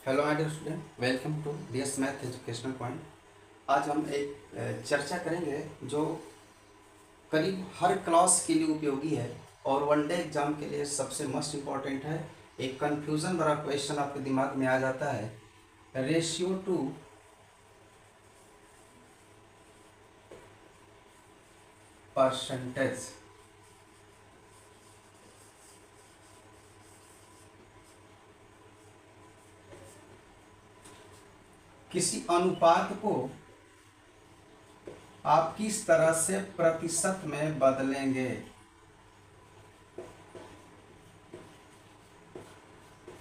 Hello my dear student, welcome to DS math educational point. आज हम एक चर्चा करेंगे जो करीब हर क्लास के लिए उपयोगी है और वनडे एग्जाम के लिए सबसे मस्ट इम्पॉर्टेंट है। एक कन्फ्यूज़न भरा क्वेश्चन आपके दिमाग में आ जाता है, रेशियो टू परसेंटेज। किसी अनुपात को आप किस तरह से प्रतिशत में बदलेंगे।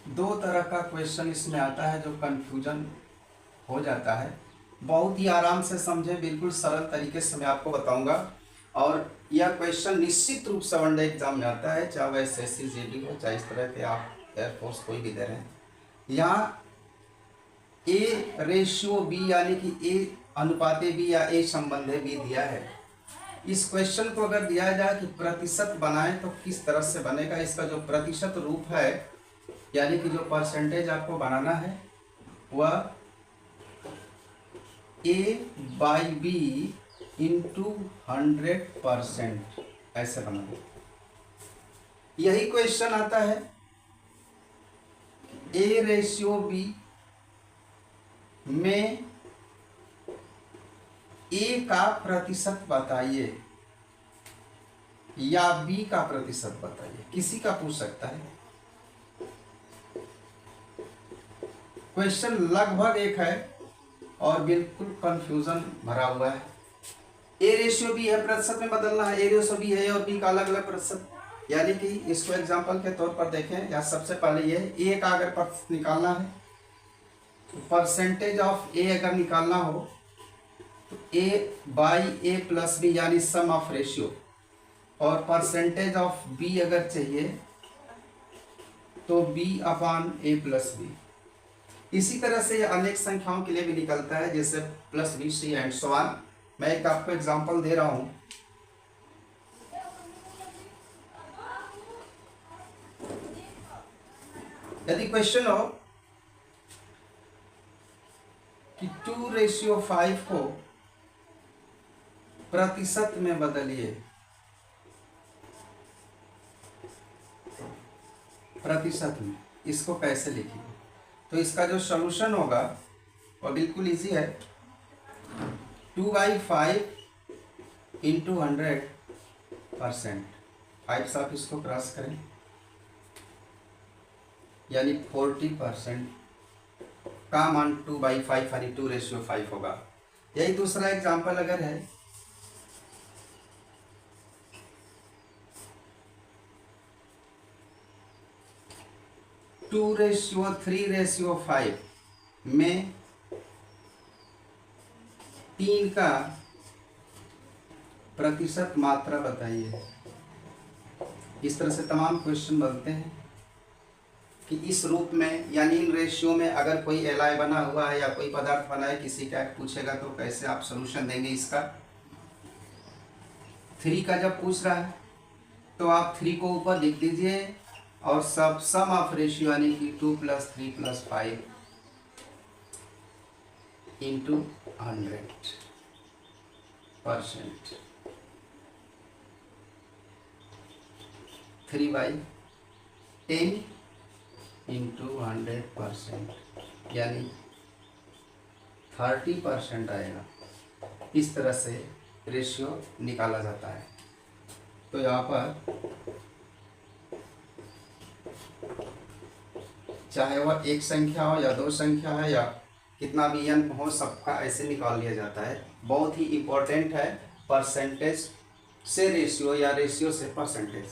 दो तरह का क्वेश्चन इसमें आता है जो कंफ्यूजन हो जाता है। बहुत ही आराम से समझे, बिल्कुल सरल तरीके से मैं आपको बताऊंगा। और यह क्वेश्चन निश्चित रूप से वनडे एग्जाम में आता है, चाहे वह एसएससी जीडी हो, चाहे इस तरह के आप एयरफोर्स कोई भी दे रहे हैं। यहाँ ए रेशियो बी यानी कि ए अनुपाते बी या ए संबंधे बी दिया है। इस क्वेश्चन को अगर दिया जाए कि प्रतिशत बनाएं तो किस तरह से बनेगा, इसका जो प्रतिशत रूप है यानी कि जो परसेंटेज आपको बनाना है वह ए बाई बी इंटू 100% ऐसे बनाना। यही क्वेश्चन आता है ए रेशियो बी में ए का प्रतिशत बताइए या बी का प्रतिशत बताइए, किसी का पूछ सकता है। क्वेश्चन लगभग एक है और बिल्कुल कंफ्यूजन भरा हुआ है। ए रेशियो बी है, प्रतिशत में बदलना है। ए रेशियो बी है और बी का अलग अलग प्रतिशत, यानी कि इसको एग्जांपल के तौर पर देखें। या सबसे पहले ये ए का अगर प्रतिशत निकालना है, परसेंटेज ऑफ ए अगर निकालना हो तो ए बाई ए प्लस बी यानी सम ऑफ रेशियो, और परसेंटेज ऑफ बी अगर चाहिए तो बी अपॉन ए प्लस बी। इसी तरह से ये अनेक संख्याओं के लिए भी निकलता है, जैसे plus B C and so on. मैं एक आपको एग्जांपल दे रहा हूं। यदि क्वेश्चन हो कि 2:5 को प्रतिशत में बदलिए, प्रतिशत में, इसको कैसे लिखिए? तो इसका जो सॉल्यूशन होगा वो बिल्कुल इजी है। 2/5 इंटू 100%। 5 से आप इसको क्रॉस करें यानी 40% का मान 2/5 यानी 2:5 होगा। यही दूसरा एग्जांपल अगर है टू रेशियो 3:5 में 3 का प्रतिशत मात्रा बताइए। इस तरह से तमाम क्वेश्चन बनते हैं कि इस रूप में यानी इन रेशियो में अगर कोई एलॉय बना हुआ है या कोई पदार्थ बना है, किसी का पूछेगा तो कैसे आप सॉल्यूशन देंगे इसका। 3 का जब पूछ रहा है तो आप 3 को ऊपर लिख दीजिए और सब सम ऑफ रेशियो यानी कि 2 + 3 + 5 इंटू 100%। 3/10 इंटू 100% यानी 30% आएगा। इस तरह से रेशियो निकाला जाता है। तो यहाँ पर चाहे वह एक संख्या हो या दो संख्या है या कितना भी n हो, सबका ऐसे निकाल लिया जाता है। बहुत ही इम्पोर्टेंट है परसेंटेज से रेशियो या रेशियो से परसेंटेज।